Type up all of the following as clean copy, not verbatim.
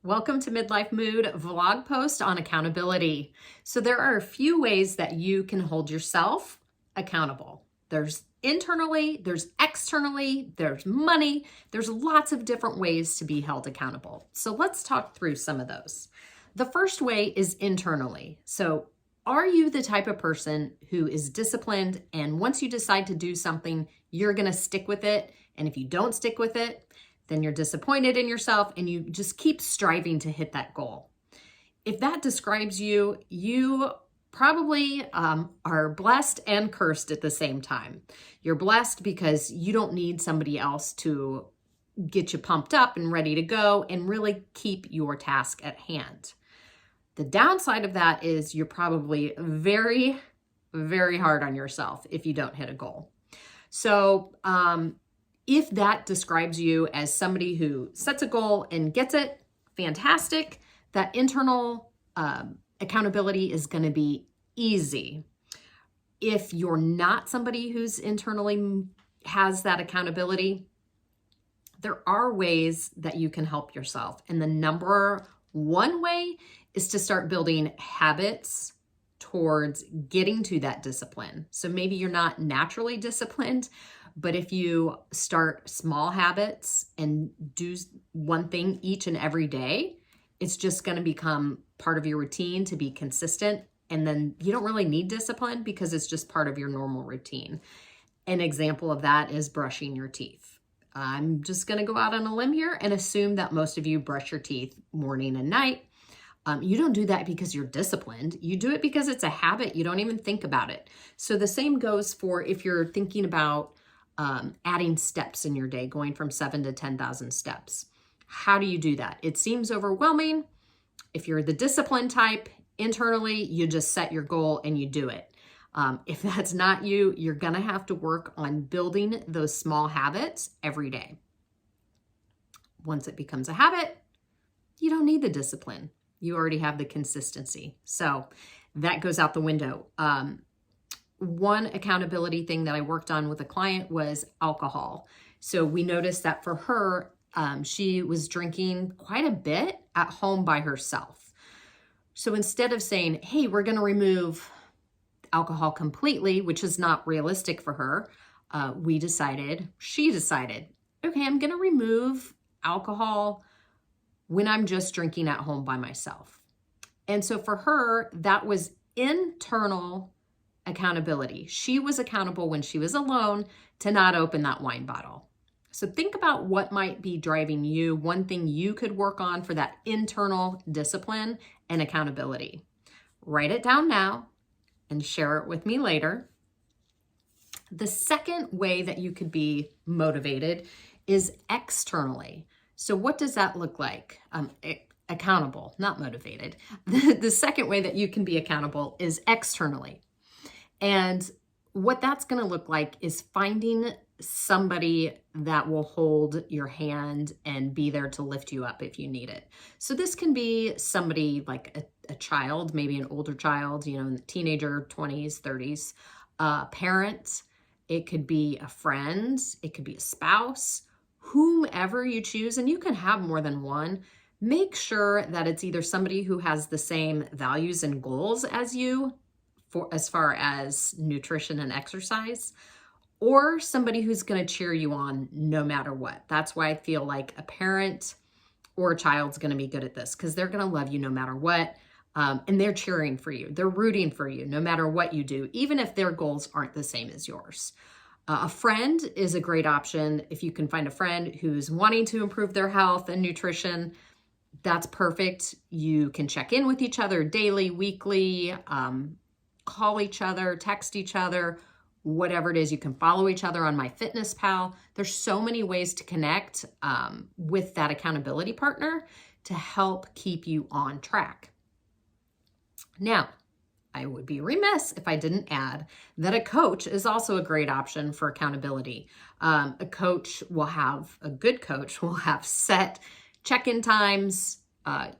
Welcome to Midlife Mood vlog post on accountability. So there are a few ways that you can hold yourself accountable. There's internally, there's externally, there's money. There's lots of different ways to be held accountable. So let's talk through some of those. The first way is internally. So are you the type of person who is disciplined and once you decide to do something, you're going to stick with it? And if you don't stick with it, then you're disappointed in yourself and you just keep striving to hit that goal. If that describes you, you probably are blessed and cursed at the same time. You're blessed because you don't need somebody else to get you pumped up and ready to go and really keep your task at hand. The downside of that is you're probably very, very hard on yourself if you don't hit a goal. So, if that describes you as somebody who sets a goal and gets it, fantastic. That internal accountability is going to be easy. If you're not somebody who's internally has that accountability, there are ways that you can help yourself. And the number one way is to start building habits towards getting to that discipline. So maybe you're not naturally disciplined, but if you start small habits and do one thing each and every day, it's just going to become part of your routine to be consistent. And then you don't really need discipline because it's just part of your normal routine. An example of that is brushing your teeth. I'm just going to go out on a limb here and assume that most of you brush your teeth morning and night. You don't do that because you're disciplined. You do it because it's a habit. You don't even think about it. So the same goes for if you're thinking about adding steps in your day, going from 7 to 10,000 steps. How do you do that? It seems overwhelming. If you're the discipline type, internally, you just set your goal and you do it. If that's not you, you're going to have to work on building those small habits every day. Once it becomes a habit, you don't need the discipline. You already have the consistency. So that goes out the window. One accountability thing that I worked on with a client was alcohol. So we noticed that for her, she was drinking quite a bit at home by herself. So instead of saying, hey, we're going to remove alcohol completely, which is not realistic for her, she decided, okay, I'm going to remove alcohol when I'm just drinking at home by myself. And so for her, that was internal accountability. She was accountable when she was alone to not open that wine bottle. So think about what might be driving you, one thing you could work on for that internal discipline and accountability. Write it down now and share it with me later. The second way that you could be motivated is externally. So what does that look like? Accountable, not motivated. The second way that you can be accountable is externally. And what that's going to look like is finding somebody that will hold your hand and be there to lift you up if you need it. So this can be somebody like a child, maybe an older child, teenager, 20s, 30s, parent. It could be a friend. It could be a spouse, whomever you choose. And you can have more than one. Make sure that it's either somebody who has the same values and goals as you, as far as nutrition and exercise, or somebody who's going to cheer you on no matter what. That's why I feel like a parent or a child's going to be good at this because they're going to love you no matter what. And they're cheering for you. They're rooting for you no matter what you do, even if their goals aren't the same as yours. A friend is a great option. If you can find a friend who's wanting to improve their health and nutrition, that's perfect. You can check in with each other daily, weekly, call each other, text each other, whatever it is. You can follow each other on MyFitnessPal. There's so many ways to connect with that accountability partner to help keep you on track. Now, I would be remiss if I didn't add that a coach is also a great option for accountability. A good coach will have set check-in times,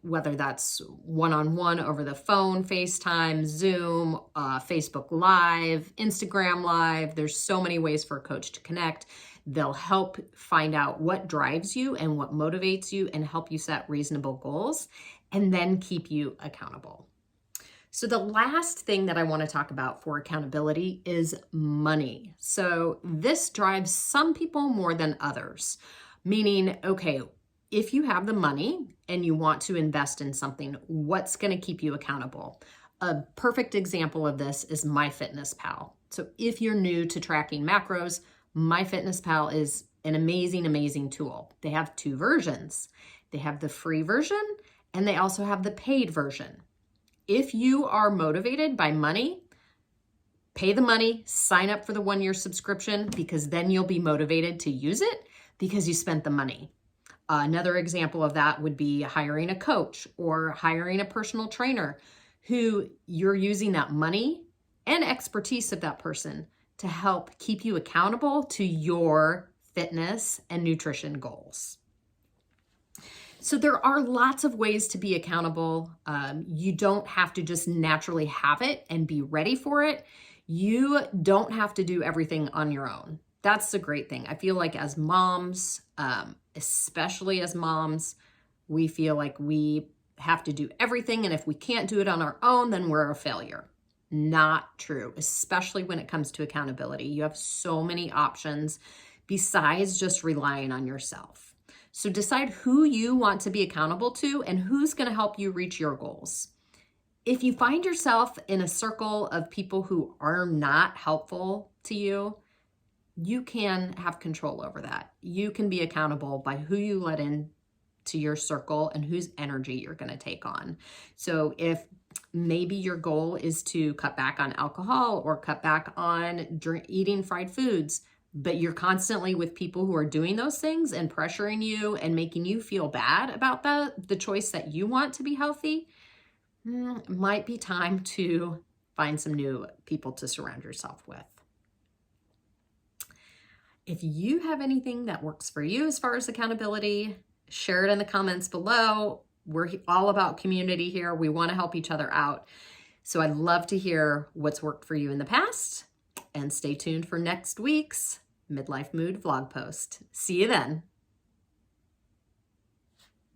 whether that's one-on-one over the phone, FaceTime, Zoom, Facebook Live, Instagram Live. There's so many ways for a coach to connect. They'll help find out what drives you and what motivates you and help you set reasonable goals and then keep you accountable. So the last thing that I want to talk about for accountability is money. So this drives some people more than others, meaning, okay, if you have the money and you want to invest in something, what's going to keep you accountable? A perfect example of this is MyFitnessPal. So if you're new to tracking macros, MyFitnessPal is an amazing, amazing tool. They have two versions. They have the free version and they also have the paid version. If you are motivated by money, pay the money, sign up for the 1-year subscription, because then you'll be motivated to use it because you spent the money. Another example of that would be hiring a coach or hiring a personal trainer who you're using that money and expertise of that person to help keep you accountable to your fitness and nutrition goals. So there are lots of ways to be accountable. You don't have to just naturally have it and be ready for it. You don't have to do everything on your own. That's the great thing. I feel like as moms, especially as moms, we feel like we have to do everything. And if we can't do it on our own, then we're a failure. Not true, especially when it comes to accountability. You have so many options besides just relying on yourself. So decide who you want to be accountable to and who's going to help you reach your goals. If you find yourself in a circle of people who are not helpful to you, you can have control over that. You can be accountable by who you let in to your circle and whose energy you're going to take on. So if maybe your goal is to cut back on alcohol or cut back on eating fried foods, but you're constantly with people who are doing those things and pressuring you and making you feel bad about the choice that you want to be healthy, it might be time to find some new people to surround yourself with. If you have anything that works for you as far as accountability, share it in the comments below. We're all about community here. We want to help each other out. So I'd love to hear what's worked for you in the past, and stay tuned for next week's Midlife Mood vlog post. See you then.